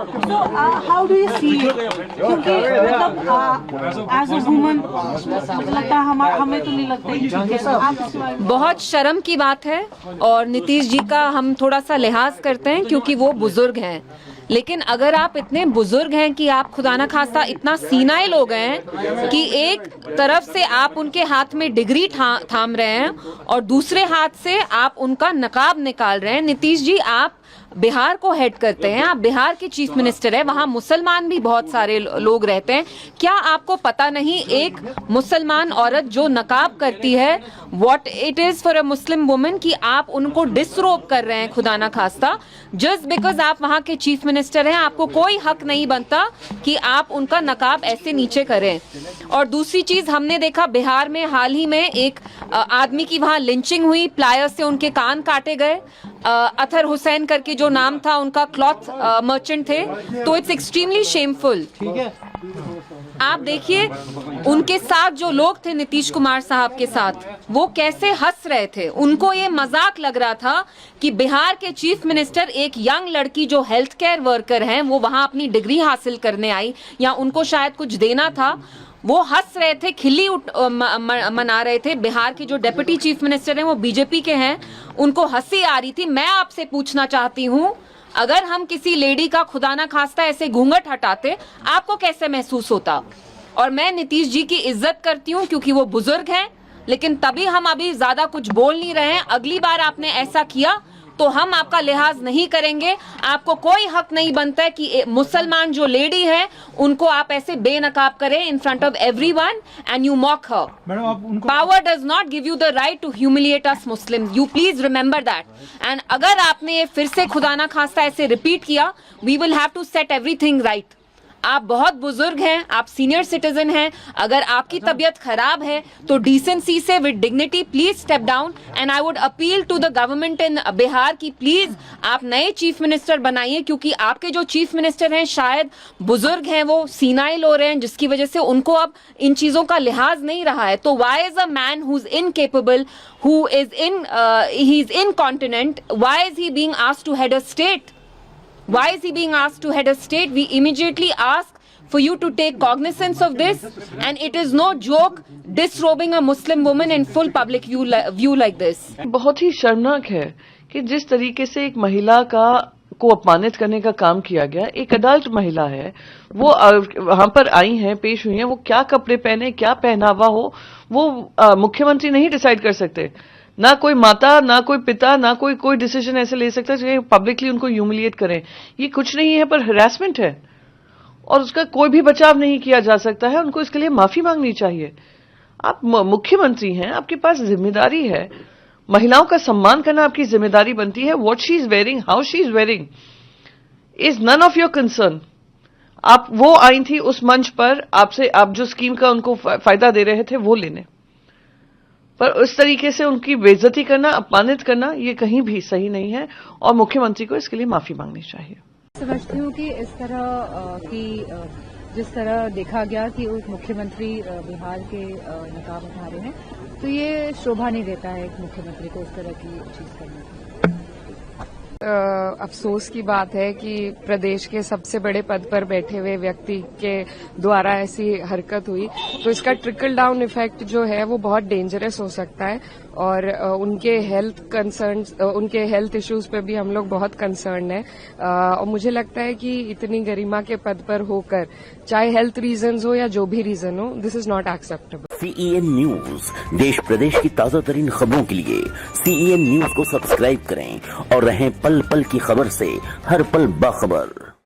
So how do you see it? क्योंकि मतलब as a woman लगता है हमें तो नहीं लगता। बहुत शर्म की बात है और नीतीश जी का हम थोड़ा सा लिहाज करते हैं क्योंकि वो बुजुर्ग हैं, लेकिन अगर आप इतने बुजुर्ग हैं कि आप खुदा ना खास्ता इतना सीनाइल हो गए हैं कि एक तरफ से आप उनके हाथ में डिग्री थाम रहे हैं और दूसरे हाथ से आप उनका नकाब निकाल रहे हैं। नीतीश जी, आप बिहार को हेड करते हैं, आप बिहार के चीफ मिनिस्टर हैं, वहां मुसलमान भी बहुत सारे लोग रहते हैं। क्या आपको पता नहीं एक मुसलमान औरत जो नकाब करती है, what it is for a Muslim woman, कि आप उनको डिसरोब कर रहे हैं खुदा ना खास्ता जस्ट बिकॉज आप वहां के चीफ मिनिस्टर हैं। आपको कोई हक नहीं बनता कि आप उनका नकाब ऐसे नीचे करें। और दूसरी चीज, हमने देखा बिहार में हाल ही में एक आदमी की वहां लिंचिंग हुई, प्लायर से उनके कान काटे गए। अतहर हुसैन करके जो नाम था उनका, क्लॉथ मर्चेंट थे। तो इट्स एक्सट्रीमली शेमफुल। आप देखिए उनके साथ जो लोग थे नीतीश कुमार साहब के साथ, वो कैसे हंस रहे थे। उनको ये मजाक लग रहा था कि बिहार के चीफ मिनिस्टर एक यंग लड़की जो हेल्थ केयर वर्कर हैं, वो वहां अपनी डिग्री हासिल करने आई या उनको शायद कुछ देना था, वो हंस रहे थे, खिल्ली मना रहे थे। बिहार के जो डेप्यूटी चीफ मिनिस्टर हैं वो बीजेपी के हैं, उनको हंसी आ रही थी। मैं आपसे पूछना चाहती हूँ, अगर हम किसी लेडी का खुदा ना खास्ता ऐसे घूंघट हटाते, आपको कैसे महसूस होता? और मैं नीतीश जी की इज्जत करती हूँ क्योंकि वो बुजुर्ग हैं, लेकिन तभी हम अभी ज्यादा कुछ बोल नहीं रहे हैं। अगली बार आपने ऐसा किया तो हम आपका लिहाज नहीं करेंगे। आपको कोई हक नहीं बनता है कि मुसलमान जो लेडी है उनको आप ऐसे बेनकाब करें in front of everyone and you mock her. Power does not give you the right to humiliate us Muslim, you please remember that. And अगर आपने ये फिर से खुदा ना खास्ता ऐसे रिपीट किया, we will have to set everything right. आप बहुत बुजुर्ग हैं, आप सीनियर सिटीजन हैं, अगर आपकी तबीयत खराब है तो डिसेंसी से with dignity please step down. And I would appeal to the government in Bihar की प्लीज आप नए चीफ मिनिस्टर बनाइए, क्योंकि आपके जो चीफ मिनिस्टर हैं शायद बुजुर्ग हैं, वो सीनाइल हो रहे हैं, जिसकी वजह से उनको अब इन चीजों का लिहाज नहीं रहा है। तो why is a man who is incapable, who is he is incontinent, why is he being asked to head a state? Why is he being asked to head a state? We immediately ask for you to take cognizance of this, and it is no joke disrobing a Muslim woman in full public view like this. बहुत ही शर्मनाक है कि जिस तरीके से एक महिला को अपमानित करने का काम किया गया। एक अडल्ट महिला है, वो वहां पर आई हैं, पेश हुई हैं, वो क्या कपड़े पहने, क्या पहनावा हो, वो मुख्यमंत्री नहीं डिसाइड कर सकते। ना कोई माता, ना कोई पिता, ना कोई डिसीजन ऐसे ले सकता है पब्लिकली उनको ह्यूमिलिएट करें। ये कुछ नहीं है पर हरासमेंट है और उसका कोई भी बचाव नहीं किया जा सकता है। उनको इसके लिए माफी मांगनी चाहिए। आप मुख्यमंत्री हैं, आपके पास जिम्मेदारी है, महिलाओं का सम्मान करना आपकी जिम्मेदारी बनती है। What she is wearing, how she is wearing is none of your concern. आप वो आई थी उस मंच पर, आपसे आप जो स्कीम का उनको फायदा दे रहे थे वो लेने, पर उस तरीके से उनकी बेइज्जती करना, अपमानित करना, ये कहीं भी सही नहीं है और मुख्यमंत्री को इसके लिए माफी मांगनी चाहिए। समझती हूँ कि इस तरह की जिस तरह देखा गया कि उस मुख्यमंत्री बिहार के नकाब उठा रहे हैं, तो ये शोभा नहीं देता है एक मुख्यमंत्री को उस तरह की चीज करने की। अफसोस की बात है कि प्रदेश के सबसे बड़े पद पर बैठे हुए व्यक्ति के द्वारा ऐसी हरकत हुई, तो इसका ट्रिकल डाउन इफेक्ट जो है वो बहुत डेंजरस हो सकता है और उनके हेल्थ इश्यूज पे भी हम लोग बहुत कंसर्न है। और मुझे लगता है कि इतनी गरिमा के पद पर होकर, चाहे हेल्थ रीजंस हो या जो भी रीजन हो, this is not acceptable. CEN news, देश प्रदेश की ताजा तरीन खबरों के लिए CEN न्यूज को सब्सक्राइब करें और रहें पल पल की खबर से हर पल बाखबर।